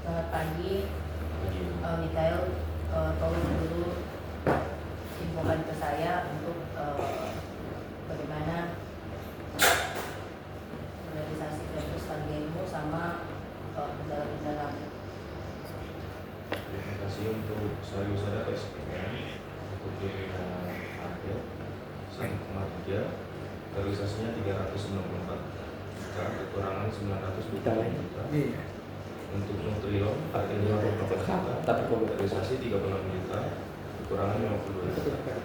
Selamat pagi, Mikael. Tolong dulu infokan ke saya untuk bagaimana realisasi versus targetmu sama kendala-kendala. Terima kasih untuk saudara SPM untuk biaya target 1,3, realisasinya 394 juta, kekurangan 920 juta. Untuk Nutrilon targetnya 24 juta, realisasi 36 juta, kekurangan 52 juta.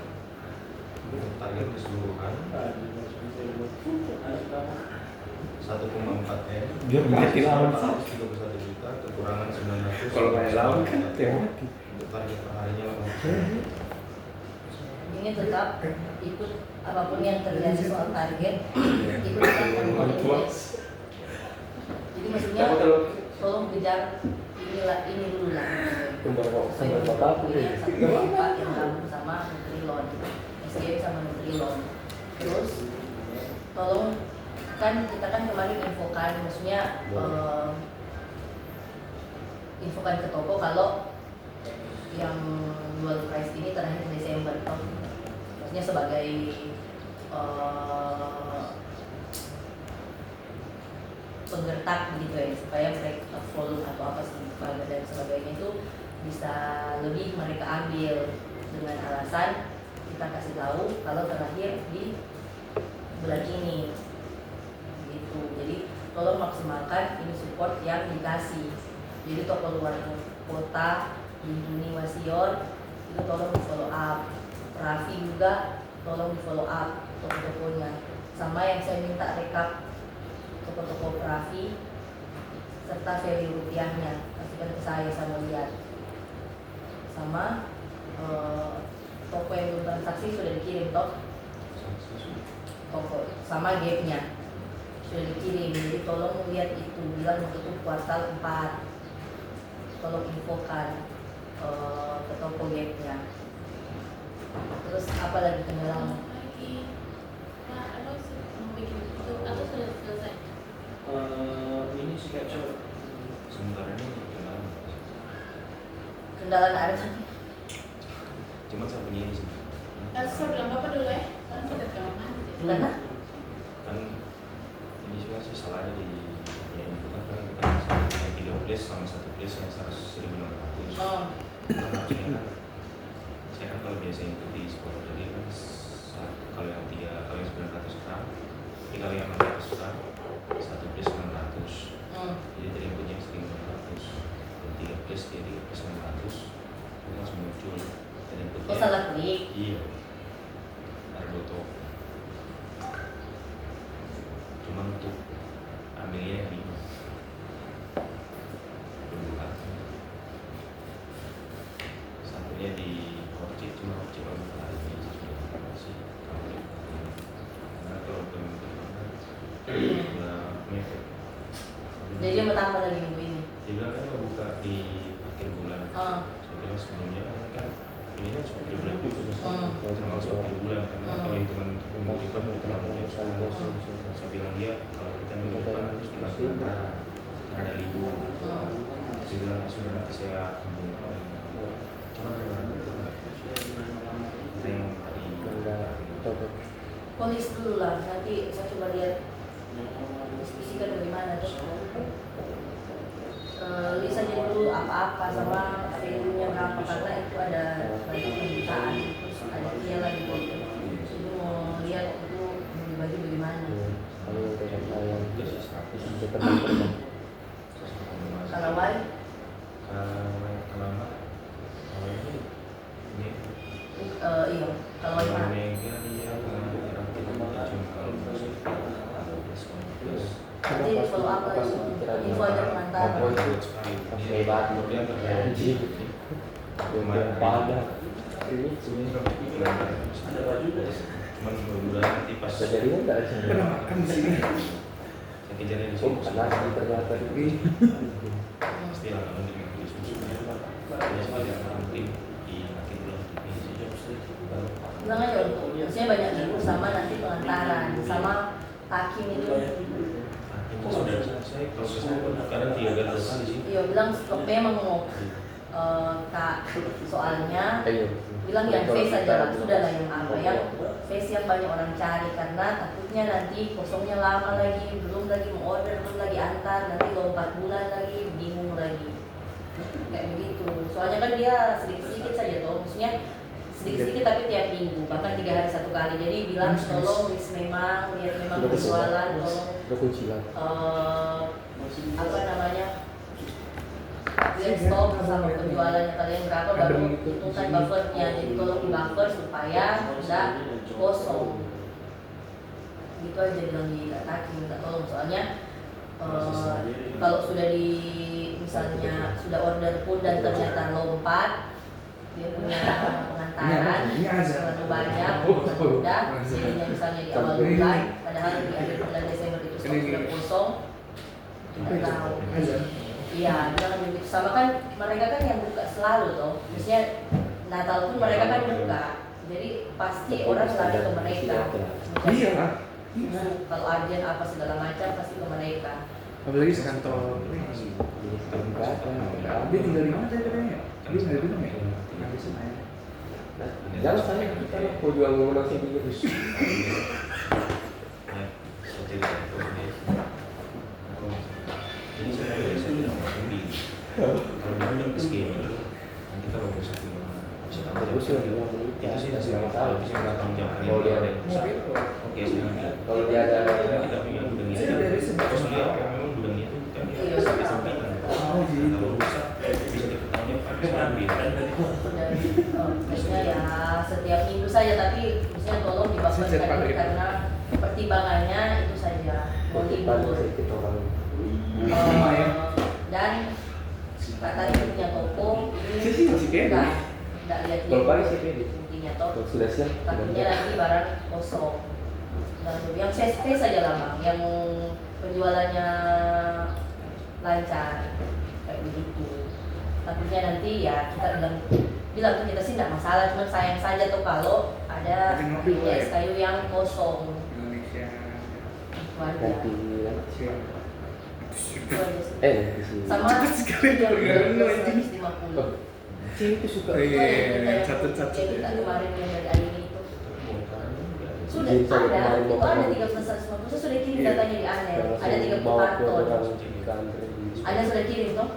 Untuk target keseluruhan 1,4 M, Biar bikin lawan 131 juta, kekurangan 900. Kalau main lawan kan teori. Untuk target perharinya 80. Ini tetap ikut apapun yang terjadi soal target, itu tetap terkoordinir. Jadi maksudnya tolong kejar ini dulu lah. Sesuai yang 1,4 yang kamu sama Nutrilon, SDM sama Nutrilon. Terus tolong kan kita kan kemarin infokan, maksudnya infokan ke toko kalau yang dual price ini terakhir Desember, maksudnya sebagai penggertak gitu ya, supaya mereka volume atau apa sih dan sebagainya itu bisa lebih mereka ambil, dengan alasan kita kasih tahu kalau terakhir di bulan ini gitu. Jadi tolong maksimalkan ini support yang dikasih. Jadi toko luar kota Bintuni Wasior itu tolong di follow up, Raffi juga tolong di follow up toko-tokonya, sama yang saya minta rekap toko-toko Raffi serta value rupiahnya pastikan ke saya lihat. Sama toko yang belum transaksi sudah dikirim toh, toko sama gapnya sudah dikirim, jadi tolong lihat itu, bilang untuk kuartal 4 tolong infokan ke toko gapnya. Terus apa lagi kendala? Atau sudah selesai? Ini sketch sementara ini Kendala nggak ada tapi cuma saya punya ini sih. Saya bilang Bapak dulu ya, sekarang kita ke mana? karena Kan ini juga sih salahnya di ya itu kan kita masih 3 place sama 1 place yang 100.600. Saya kan kalau biasa ikuti sport jadi kan kalau yang 3 kalau yang 900 gram, kalau yang 600 gram 1 place 600. Jadi dari inputnya 1.600 dan 3 place jadi 3 place 600 itu langsung muncul dan inputnya. salah klik. Iya. Ada 2 toko. Cuma untuk ambilnya yang 5 berbuka. Satunya di Orchid, cuma Orchid baru hari ini sudah masih karena kalau teman-teman sudah mepet. Jadi dia bertambah lagi minggu ini. Dia bilang kan mau buka di akhir bulan. Saya bilang sebelumnya kan ini kan sudah di bulan termasuk akhir bulan karena kalau hitungan mau buka mau terlalu saya bilang dia kalau kita mau buka harus dilakukan ada libur. Saya bilang sudah nanti saya hubungkan. Polis dulu lah, nanti saya coba lihat diskusikan bagaimana tuh. Lihat saja dulu apa-apa sama value-nya berapa, karena itu ada banyak permintaan, terus ada dia lagi gitu. Jadi mau lihat itu dibagi bagaimana. Kalau Y iya, kalau Y mana? Nanti di follow up lagi, info aja pengantar. Kejarnya di sini. Pasti lah kalau di akhir bulan Bilang aja maksudnya banyak libur sama nanti pengantaran sama takim itu. Ini saudara saya prosesnya kadang 3 kali sih. Iya bilang memang mau kak soalnya bilang yang face saja lah, sudah lah yang apa yang face yang banyak orang cari karena takutnya nanti kosongnya lama lagi, belum lagi mau order, belum lagi antar, nanti kalau 4 bulan lagi bingung lagi kayak begitu. Soalnya kan dia sedikit-sedikit saja tuh, maksudnya sedikit-sedikit tapi tiap minggu, bahkan 3 hari 1 kali. Jadi bilang tolong list memang lihat memang penjualan, tolong apa namanya lihat stok sama penjualannya kalian berapa baru hitungkan buffernya. Jadi tolong di buffer supaya tidak kosong. Gitu aja bilang di Taki minta tolong soalnya kalau sudah di misalnya sudah order pun dan ternyata lompat dia punya pengantaran terlalu banyak udah jadinya misalnya di awal bulan padahal di akhir bulan Desember itu stok sudah kosong kita tahu. Iya, jangan begitu. Sama kan mereka kan yang buka selalu toh. Misalnya Natal pun mereka kan buka. Jadi pasti orang lari ke mereka. Iya lah. Kalau agen apa segala macam pasti ke mereka. Apalagi sekantor. Dia tinggal di mana saya katanya? Dia nggak bilang ya? Nggak bisa main. Jangan saya kita mau jual ngomong sih dulu. Jadi saya bilang di kalau dalam skema itu kita baru bisa Terus ya, itu sih hasil masalah bisa nggak tanggung jawab kalau dia ada oke sekarang kalau dia ada kita punya gudangnya terus dia memang gudangnya itu kan sampai sampaikan kalau rusak bisa dipertanggungjawabkan Maksudnya ya setiap minggu saja tapi misalnya tolong dibufferkan karena pertimbangannya itu saja mau libur. Dan Pak tadi punya toko Sih masih pede. Nggak lihat Kalau pagi sih pede. intinya toh sudah siap. takutnya nanti barang kosong. Dan yang CSP saja lah Bang, yang penjualannya lancar kayak begitu. Takutnya nanti ya kita bilang ke kita sih tidak masalah, cuma sayang saja tuh kalau ada SKU yang kosong. Indonesia. Ganti Itu aja sih. nanti sih. Sama Cepet sekali yang kalau 150. Cewek itu suka Catat. Kita kemarin yang dari Aini itu sudah Jadi saya ada, kemarin itu mau ada ketemu. 350. Saya sudah kirim datanya di Anel, ada 30 karton. Ada sudah kirim toh.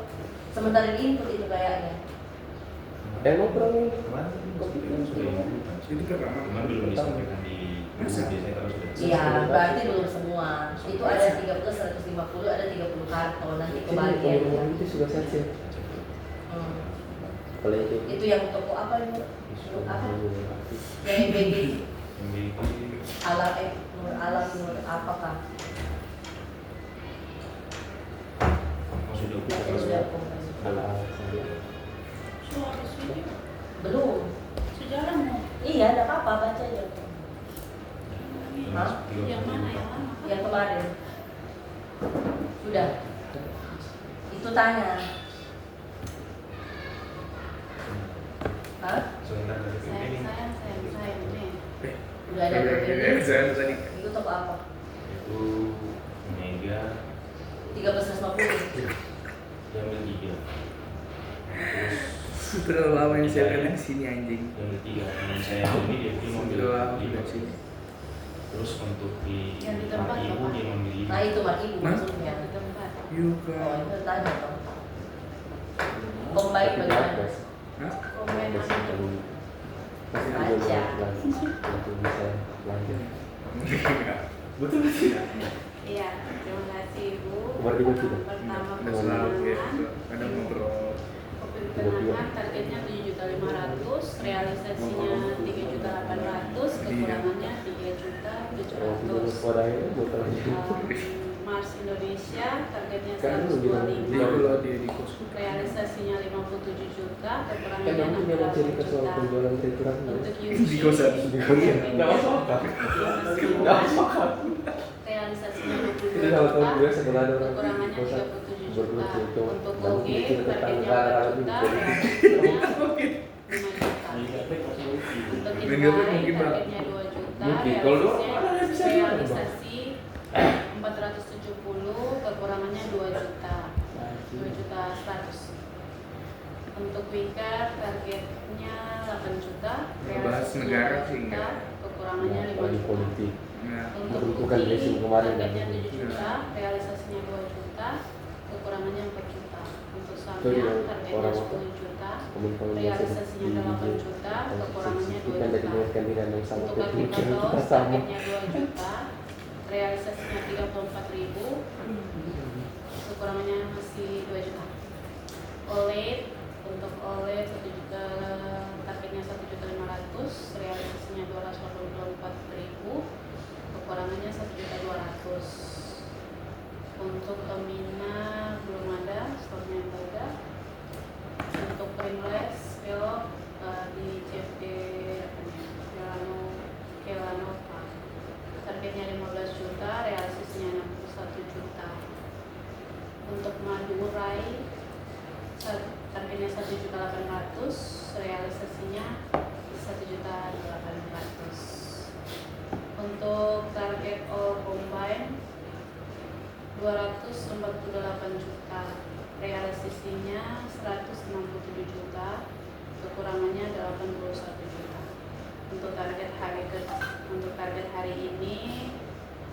Sementara di input itu kayaknya. Emang kurang Itu berapa? Cuman belum disampaikan di biasanya kalau sudah Iya, berarti belum semua. Itu ada 30, 150, ada 30 karton nanti kebagian. itu sudah siap. Kalau Itu yang toko apa itu? Apa? Yang MBG Alam Nur Alam Nur apakah? sudah Sudah Suara video. belum. Sejarah mau. Iya, tidak apa-apa baca aja. Hah? Yang mana yang mana? Yang kemarin. Sudah. Itu tanya. Hah? sebentar dari ini Sayang nih. Udah ada PPD. Saya tadi. Itu toko apa? itu Mega 1350. yang bertiga terus Terlalu lama yang saya kena di sini anjing. yang ketiga teman saya ini dia beli mobil Terlalu lama lima. di sini. Terus untuk di Yang di tempat Ibu apa? dia membeli Nah itu mak ibu Mas? maksudnya. Di tempat. Yuka. Oh itu tanya toh. Combine bagaimana? Hah? Komen mana? Baca. Nanti bisa lanjut. Betul sih. Iya, terima kasih Ibu. Berarti betul. Pertama Udah selalu ya. pemesanan. Kadang ngobrol. Pemesanan targetnya 7.500.000, realisasinya 3.800.000, kekurangannya 3.700.000. Wadahnya bukan Mars Indonesia targetnya Kan lu bilang 125, Dia kalau dia di kos. realisasinya 57 juta, kan kekurangannya nanti dia mau 68 cerita soal juta. penjualan restoran Untuk Di kosan. Di kosan. Nggak masuk akal. Nggak masuk akal. realisasinya 22 Itu kalau tahun juta, gue setelah ada orang kekurangannya di kosan 37 berdua juta. cowok Untuk dan OG bikin targetnya tetangga 4 juta, realisasinya 5 juta. Untuk Minggu Inpai mungkin berapa? targetnya 2 juta, Mungkin. Kalau dua, realisasi ada yang bisa jual, Bang. 470, 2.100.000. Untuk Wika targetnya 8 juta, Bahas realisasinya negara 2 sih juta, enggak. kekurangannya 5 Lagi juta. politik. Nah, Untuk Menentukan Uki, racing kemarin kan. targetnya 7 juta, realisasinya 2 juta, kekurangannya 4 juta. Untuk Itu Samya yang targetnya orang 10 juta, komunikasi realisasinya 8 juta, kekurangannya 2 kan dari juta. kandidat yang sama Untuk pemikiran Kapitatos kita sama. targetnya 2 juta, realisasinya 34.000, kekurangannya masih 2 juta. OLED, untuk OLED 1 juta, targetnya 1.500.000, realisasinya 284.000, kekurangannya 1.200.000. Untuk Amina belum ada, stoknya yang ada. Untuk Rimless, Velop di CFD Kelanova, targetnya 15 juta, realisasinya 61 juta. Untuk Madurai, targetnya 1.800.000, realisasinya 1.800.000. Untuk target all combine 248 juta, realisasinya 167 juta, kekurangannya 81 juta. Untuk target hari ini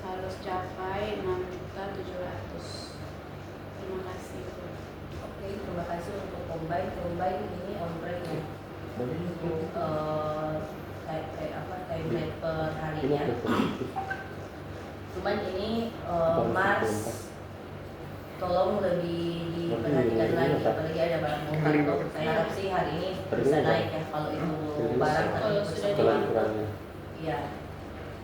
harus capai 6.700.000. Terima kasih. Oke, terima kasih untuk combine ini on track ya. Untuk timeline per harinya. Cuman ini Mars tolong lebih diperhatikan lagi, apalagi ada barang bongkar tuh. Saya harap sih hari ini bisa naik ya kalau itu barang Kalau sudah Kurang-kurangnya. Iya.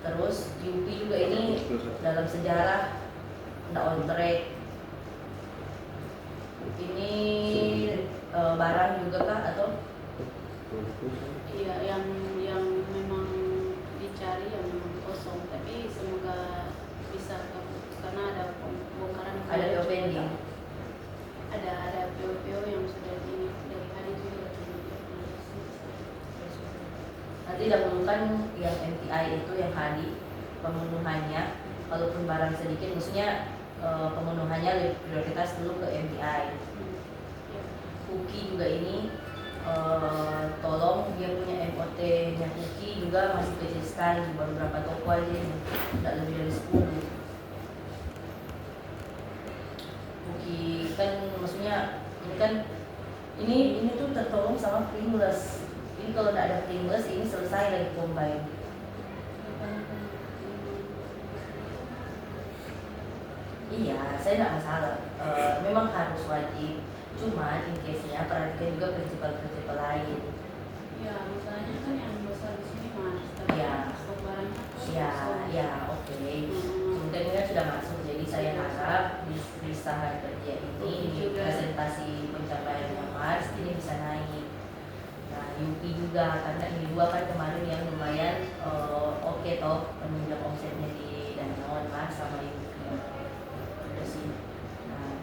Terus UP juga ini dalam sejarah nggak on track. Ini barang juga kah atau Iya, yang memang dicari yang memang kosong, tapi semoga bisa karena ada bongkaran. ada PO pending? Ada PO yang sudah dari hari juga. Nanti dahulukan yang MTI itu yang hari pemenuhannya, kalaupun barang sedikit, maksudnya pemenuhannya prioritas dulu ke MTI. Kuki juga ini tolong dia punya MOT-nya Kuki juga masih kecil sekali, baru berapa toko aja ini, tidak lebih dari 10. Kuki kan maksudnya ini tuh tertolong sama Pringles. Ini kalau tidak ada Pringles ini selesai lagi combine. Iya, saya tidak masalah. Memang harus wajib. Cuma in case-nya perhatikan juga prinsipal-prinsipal lain. Ya, masalahnya kan yang besar di sini mas. Iya. Stok barangnya kan Ya, kosong. ya, oke. Kemudian ini kan sudah masuk, jadi saya harap di saat kerja ini presentasi pencapaiannya Mars ini bisa naik. Nah, UP juga karena ini dua kan kemarin yang lumayan oke toh menunjang omsetnya di Danone Mars sama UP. Nah,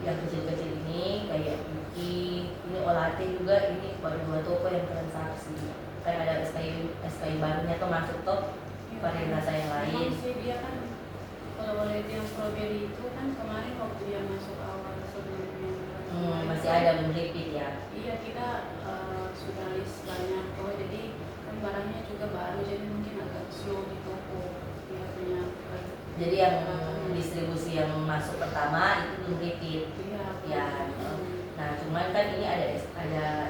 yang kecil-kecil ini kayak Yuki, ini Olate juga, ini baru 2 toko yang transaksi. Kayak ada SKI barunya tuh masuk toh varian rasa yang lain. Memang sih dia kan kalau boleh yang strawberry itu kan kemarin waktu dia masuk awal sebelumnya. Masih ada belum repeat ya. Iya, kita sudah list banyak oh jadi kan barangnya juga baru jadi mungkin agak slow di toko dia punya. Jadi yang distribusi yang masuk pertama itu belum repeat. Iya. Ya. Nah, cuman kan ini ada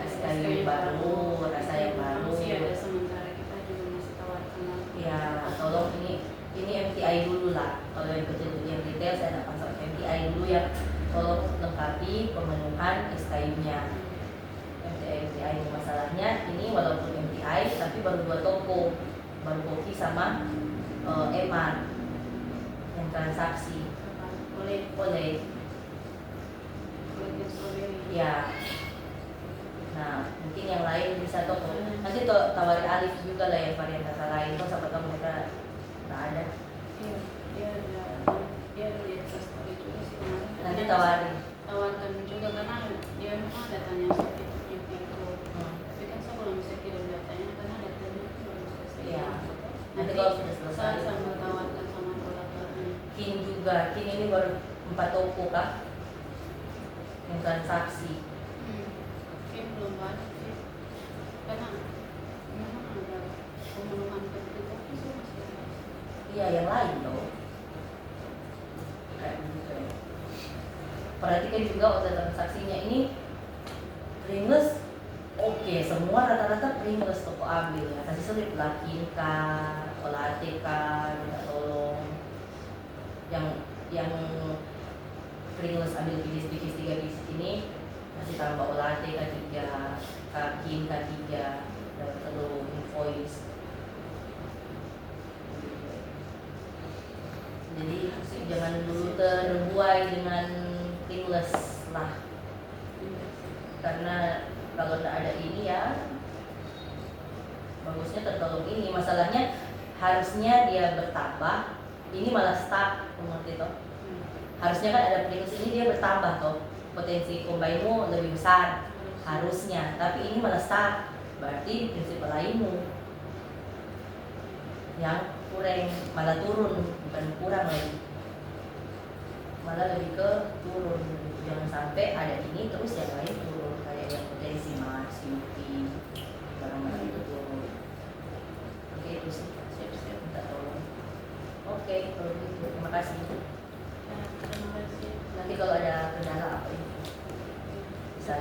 SKI baru, rasa yang baru. Masih ada sementara kita juga masih tawarkan lagi. Ya, tolong ini MTI dulu lah. Kalau yang kecil yang retail saya tidak pasang MTI dulu yang tolong lengkapi pemenuhan SKI-nya. MTI masalahnya ini walaupun MTI tapi baru 2 toko, baru Koki sama Emar yang transaksi. Boleh yang strawberry. Ya. Nah, mungkin yang lain bisa toko. Nanti tawari Alif juga lah yang varian rasa lain. Kok siapa tahu mereka nggak ada. Iya, dia ada di atas story juga sih kemarin. Nanti tawarkan juga karena dia memang datanya seperti itu. Tapi kan saya belum bisa kirim datanya karena datanya itu belum selesai. Iya. Nanti kalau sudah selesai. Saya sambil tawarkan sama kolaborasinya. Kin juga. Kin ini baru 4 toko kah? transaksi. Mungkin belum banyak sih. Karena memang ada pemenuhan kebutuhan itu masih ada. Iya, yang lain dong. Kayak gitu ya. Perhatikan juga order transaksinya ini ringless. Oke, semua rata-rata ringless toko ambil ya. Kasih selip Lakinka, Olateca, minta tolong. Yang ringless ambil bikis 3 bikis ini masih tambah Olateca 3, Kakinka 3, dan telur invoice. Jadi jangan dulu terbuai dengan ringless lah, karena kalau tidak ada ini ya bagusnya tertolong ini. Masalahnya harusnya dia bertambah, ini malah stuck, mengerti toh? Harusnya kan ada ringless ini dia bertambah toh, potensi combine-mu lebih besar harusnya, tapi ini malah stuck, berarti prinsip lainmu yang kurang, malah turun, bukan kurang lagi, malah lebih ke turun. Jangan sampai ada ini terus yang lain turun, kayak yang potensi Mars, Yuki, barang-barang itu turun. Oke, itu sih, siap-siap minta tolong. Oke, kalau begitu terima kasih. Terima kasih. Nanti kalau ada kendala apa ini bisa